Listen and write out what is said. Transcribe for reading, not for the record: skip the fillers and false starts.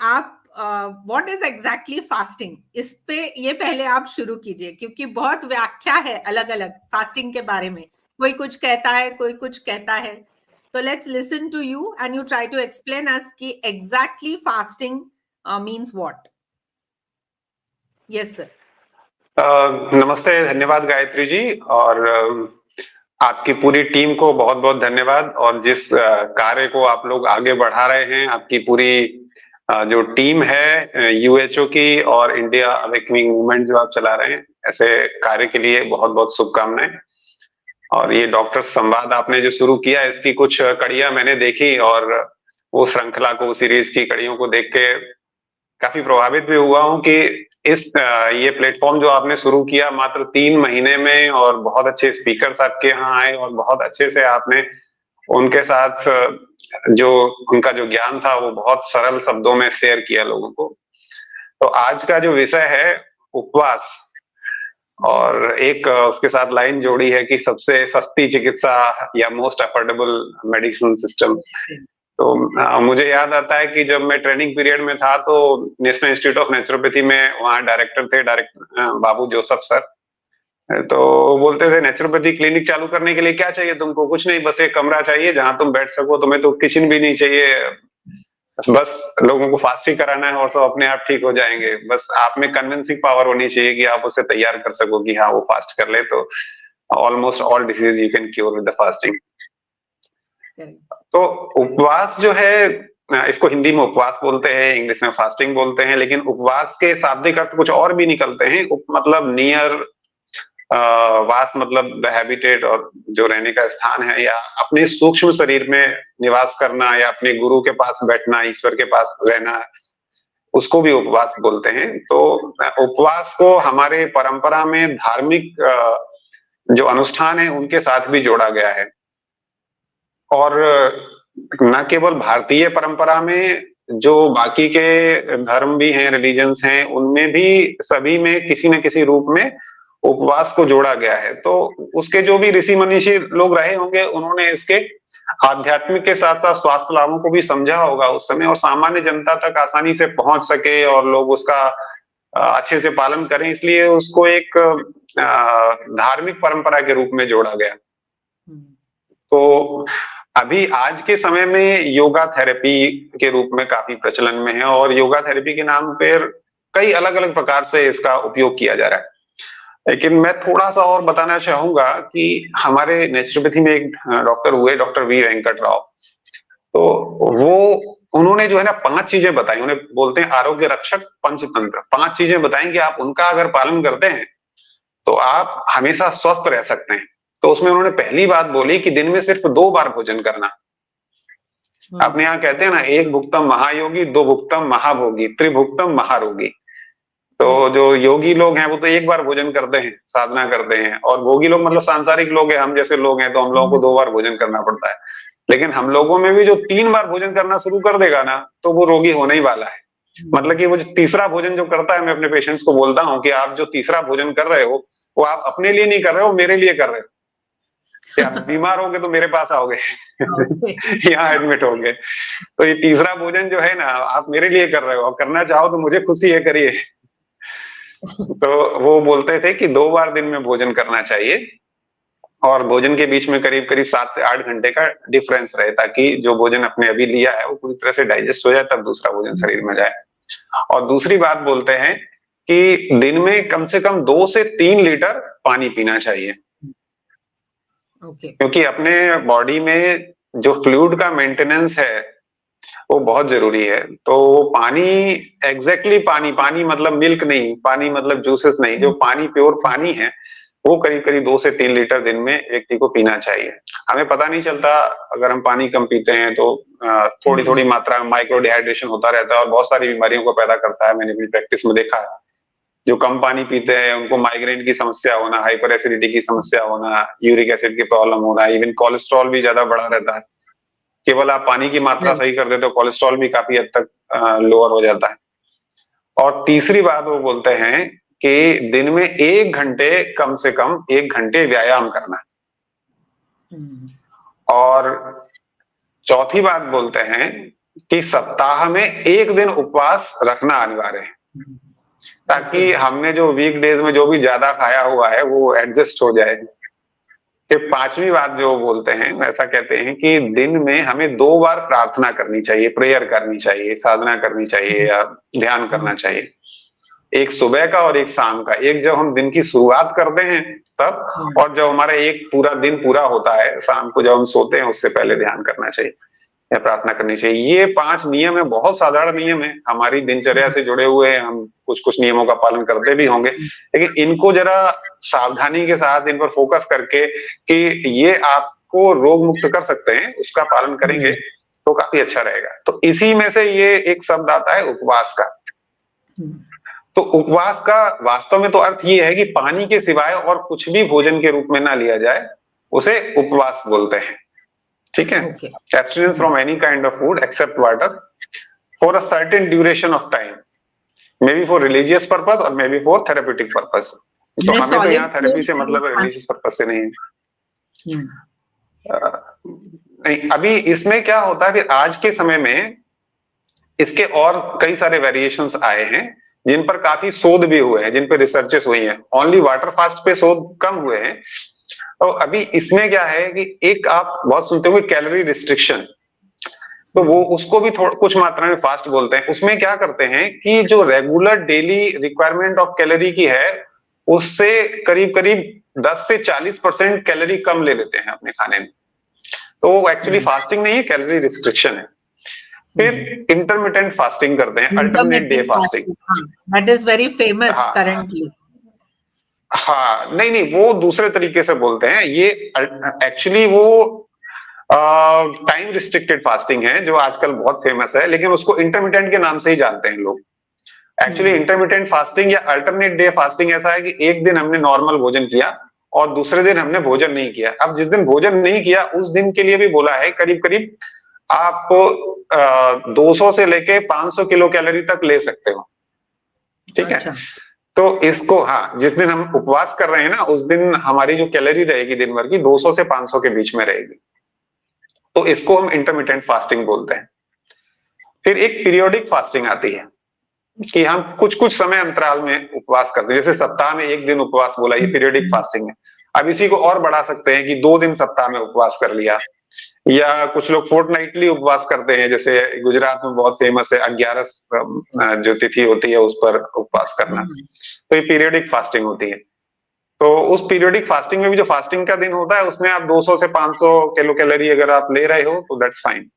आप what is exactly fasting, इस पे ये पहले आप शुरू कीजिए, क्योंकि बहुत व्याख्या है अलग अलग फास्टिंग के बारे में, कोई कुछ कहता है कोई कुछ कहता है। तो let's listen to you and you try to explain us कि exactly fasting means what. Yes sir. नमस्ते, धन्यवाद गायत्री जी, और आपकी पूरी टीम को बहुत बहुत धन्यवाद। और जिस कार्य को आप लोग आगे बढ़ा रहे हैं, आपकी पूरी जो टीम है यूएचओ की और इंडिया अवेकनिंग मूवमेंट जो आप चला रहे हैं, ऐसे कार्य के लिए बहुत बहुत शुभकामनाएं। और ये डॉक्टर संवाद आपने जो शुरू किया, इसकी कुछ कड़ियां मैंने देखी और वो श्रृंखला को, सीरीज की कड़ियों को देख के काफी प्रभावित भी हुआ हूं कि ये प्लेटफॉर्म जो आपने शुरू किया मात्र 3 महीने में, और बहुत अच्छे स्पीकर्स आपके यहाँ आए और बहुत अच्छे से आपने उनके साथ जो उनका जो ज्ञान था वो बहुत सरल शब्दों में शेयर किया लोगों को। तो आज का जो विषय है उपवास, और एक उसके साथ लाइन जोड़ी है कि सबसे सस्ती चिकित्सा या मोस्ट अफोर्डेबल मेडिसिन सिस्टम। तो मुझे याद आता है कि जब मैं ट्रेनिंग पीरियड में था तो नेशनल इंस्टीट्यूट ऑफ नेचुरोपैथी में वहाँ डायरेक्टर थे बाबू जोसेफ सर। तो बोलते थे नेचुरोपैथी क्लिनिक चालू करने के लिए क्या चाहिए तुमको? कुछ नहीं, बस एक कमरा चाहिए जहां तुम बैठ सको, तुम्हें तो किचन भी नहीं चाहिए, बस लोगों को फास्टिंग कराना है और सब अपने आप ठीक हो जाएंगे। बस आप में कन्विंसिंग पावर होनी चाहिए कि आप उसे तैयार कर सको कि हाँ वो फास्ट कर ले तो almost all disease you can cure with the fasting. तो उपवास जो है, इसको हिंदी में उपवास बोलते हैं, इंग्लिश में फास्टिंग बोलते हैं, लेकिन उपवास के शाब्दिक अर्थ कुछ और भी निकलते हैं। उप मतलब नियर, वास मतलब द हैबिटेट, और जो रहने का स्थान है, या अपने सूक्ष्म शरीर में निवास करना, या अपने गुरु के पास बैठना, ईश्वर के पास रहना, उसको भी उपवास बोलते हैं। तो उपवास को हमारे परंपरा में धार्मिक जो अनुष्ठान है उनके साथ भी जोड़ा गया है। और न केवल भारतीय परंपरा में, जो बाकी के धर्म भी हैं, रिलीजन्स हैं, उनमें भी सभी में किसी न किसी रूप में उपवास को जोड़ा गया है। तो उसके जो भी ऋषि मनीषी लोग रहे होंगे, उन्होंने इसके आध्यात्मिक के साथ साथ स्वास्थ्य लाभों को भी समझा होगा उस समय, और सामान्य जनता तक आसानी से पहुंच सके और लोग उसका अच्छे से पालन करें, इसलिए उसको एक धार्मिक परंपरा के रूप में जोड़ा गया। तो अभी आज के समय में योगा थेरेपी के रूप में काफी प्रचलन में है, और योगा थेरेपी के नाम पर कई अलग अलग प्रकार से इसका उपयोग किया जा रहा है। लेकिन मैं थोड़ा सा और बताना चाहूंगा कि हमारे नेचुरोपैथी में एक डॉक्टर हुए, डॉक्टर वी वेंकट राव। तो उन्होंने जो है ना 5 चीजें बताई, उन्हें बोलते हैं आरोग्य रक्षक पंचतंत्र। 5 चीजें बताई कि आप उनका अगर पालन करते हैं तो आप हमेशा स्वस्थ रह सकते हैं। तो उसमें उन्होंने पहली बात बोली कि दिन में सिर्फ 2 बार भोजन करना। अपने यहाँ कहते हैं ना, 1 भुक्तम महायोगी, 2 भुक्तम महाभोगी, त्रिभुक्तम महारोगी। तो जो योगी लोग हैं वो तो 1 बार भोजन करते हैं, साधना करते हैं, और भोगी लोग मतलब सांसारिक लोग हैं, हम जैसे लोग हैं, तो हम लोगों को 2 बार भोजन करना पड़ता है। लेकिन हम लोगों में भी जो 3 बार भोजन करना शुरू कर देगा ना, तो वो रोगी होने ही वाला है। मतलब कि वो जो तीसरा भोजन जो करता है, मैं अपने पेशेंट्स को बोलता हूँ कि आप जो तीसरा भोजन कर रहे हो वो आप अपने लिए नहीं कर रहे हो, मेरे लिए कर रहे हो। आप बीमार होगे तो मेरे पास आओगे यहाँ एडमिट होगे। तो ये तीसरा भोजन जो है ना, आप मेरे लिए कर रहे हो, और करना चाहो तो मुझे खुशी है, करिए। तो वो बोलते थे कि 2 बार दिन में भोजन करना चाहिए, और भोजन के बीच में करीब करीब 7 से 8 घंटे का डिफरेंस रहे, ताकि जो भोजन अपने अभी लिया है वो पूरी तरह से डाइजेस्ट हो जाए, तब दूसरा भोजन शरीर में जाए। और दूसरी बात बोलते हैं कि दिन में कम से कम 2 से 3 लीटर पानी पीना चाहिए। क्योंकि अपने बॉडी में जो फ्लूइड का मेंटेनेंस है वो बहुत जरूरी है। तो पानी, एग्जैक्टली पानी मतलब मिल्क नहीं, पानी मतलब जूसेस नहीं, जो पानी, प्योर पानी है, वो करीब करीब 2 से 3 लीटर दिन में व्यक्ति को पीना चाहिए। हमें पता नहीं चलता, अगर हम पानी कम पीते हैं तो थोड़ी थोड़ी मात्रा में माइक्रो डिहाइड्रेशन होता रहता है, और बहुत सारी बीमारियों को पैदा करता है। मैंने अपनी प्रैक्टिस में देखा है, जो कम पानी पीते हैं उनको माइग्रेन की समस्या होना, हाइपर एसिडिटी की समस्या होना, यूरिक एसिड की प्रॉब्लम होना, इवन कोलेस्ट्रॉल भी ज्यादा बढ़ा रहता है। केवल आप पानी की मात्रा सही कर देते हो, कोलेस्ट्रॉल भी काफी हद तक लोअर हो जाता है। और तीसरी बात वो बोलते हैं कि दिन में 1 घंटे, कम से कम 1 घंटे व्यायाम करना है। और चौथी बात बोलते हैं कि सप्ताह में एक दिन उपवास रखना अनिवार्य है, ताकि हमने जो वीक डेज में जो भी ज्यादा खाया हुआ है वो एडजस्ट हो जाए। फिर पांचवी बात जो बोलते हैं, ऐसा कहते हैं कि दिन में हमें 2 बार प्रार्थना करनी चाहिए, प्रेयर करनी चाहिए, साधना करनी चाहिए या ध्यान करना चाहिए। एक सुबह का और एक शाम का। एक जब हम दिन की शुरुआत करते हैं तब, और जब हमारा एक पूरा दिन पूरा होता है, शाम को जब हम सोते हैं उससे पहले ध्यान करना चाहिए या प्रार्थना करनी चाहिए। ये 5 नियम है, बहुत साधारण नियम है, हमारी दिनचर्या से जुड़े हुए हैं, हम कुछ कुछ नियमों का पालन करते भी होंगे, लेकिन इनको जरा सावधानी के साथ इन पर फोकस करके कि ये आपको रोग मुक्त कर सकते हैं, उसका पालन करेंगे तो काफी अच्छा रहेगा। तो इसी में से ये एक शब्द आता है उपवास का। तो उपवास का वास्तव में तो अर्थ ये है कि पानी के सिवाय और कुछ भी भोजन के रूप में ना लिया जाए, उसे उपवास बोलते हैं। ठीक है, abstinence from any kind of food except water for a certain duration of time, may be for religious purpose और may be for therapeutic purpose. तो हमें तो यहाँ थेरेपी से मतलब रिलीजियस पर्पस से नहीं है। नहीं, अभी इसमें क्या होता है कि आज के समय में इसके और कई सारे वेरिएशंस आए हैं जिन पर काफी शोध भी हुए हैं, जिन पर रिसर्चेस हुई हैं। ओनली वाटर फास्ट पे शोध कम हुए हैं। तो अभी इसमें क्या है कि एक आप बहुत सुनते होंगे कैलोरी रिस्ट्रिक्शन, तो वो उसको भी कुछ मात्रा में फास्ट बोलते हैं। उसमें क्या करते हैं कि जो regular daily requirement of calorie की है उससे करीब करीब 10 से 40% कैलोरी कम ले लेते हैं अपने खाने में। तो वो एक्चुअली फास्टिंग नहीं है, कैलोरी रिस्ट्रिक्शन है। फिर इंटरमिटेंट फास्टिंग करते हैं, alternate day fasting, that is very famous currently. हाँ, नहीं, वो दूसरे तरीके से बोलते हैं। ये एक्चुअली वो टाइम रिस्ट्रिक्टेड फास्टिंग है जो आजकल बहुत फेमस है, लेकिन उसको इंटरमिटेंट के नाम से ही जानते हैं लोग। एक्चुअली इंटरमिटेंट फास्टिंग या अल्टरनेट डे फास्टिंग ऐसा है कि एक दिन हमने नॉर्मल भोजन किया और दूसरे दिन हमने भोजन नहीं किया। अब जिस दिन भोजन नहीं किया उस दिन के लिए भी बोला है करीब करीब आप 200 से लेके 500 किलो कैलोरी तक ले सकते हो। ठीक है, तो इसको, हाँ, जिस दिन हम उपवास कर रहे हैं ना उस दिन हमारी जो कैलोरी रहेगी दिन भर की 200 से 500 के बीच में रहेगी। तो इसको हम इंटरमिटेंट फास्टिंग बोलते हैं। फिर एक पीरियोडिक फास्टिंग आती है कि हम कुछ कुछ समय अंतराल में उपवास करते हैं, जैसे सप्ताह में एक दिन उपवास बोला, ये पीरियोडिक फास्टिंग है। अब इसी को और बढ़ा सकते हैं कि 2 दिन सप्ताह में उपवास कर लिया, या कुछ लोग फोर्टनाइटली उपवास करते हैं, जैसे गुजरात में बहुत फेमस है 11 जो तिथि होती है उस पर उपवास करना। तो ये पीरियोडिक फास्टिंग होती है। तो उस पीरियोडिक फास्टिंग में भी जो फास्टिंग का दिन होता है उसमें आप 200 से 500 किलो कैलोरी अगर आप ले रहे हो तो दैट्स फाइन।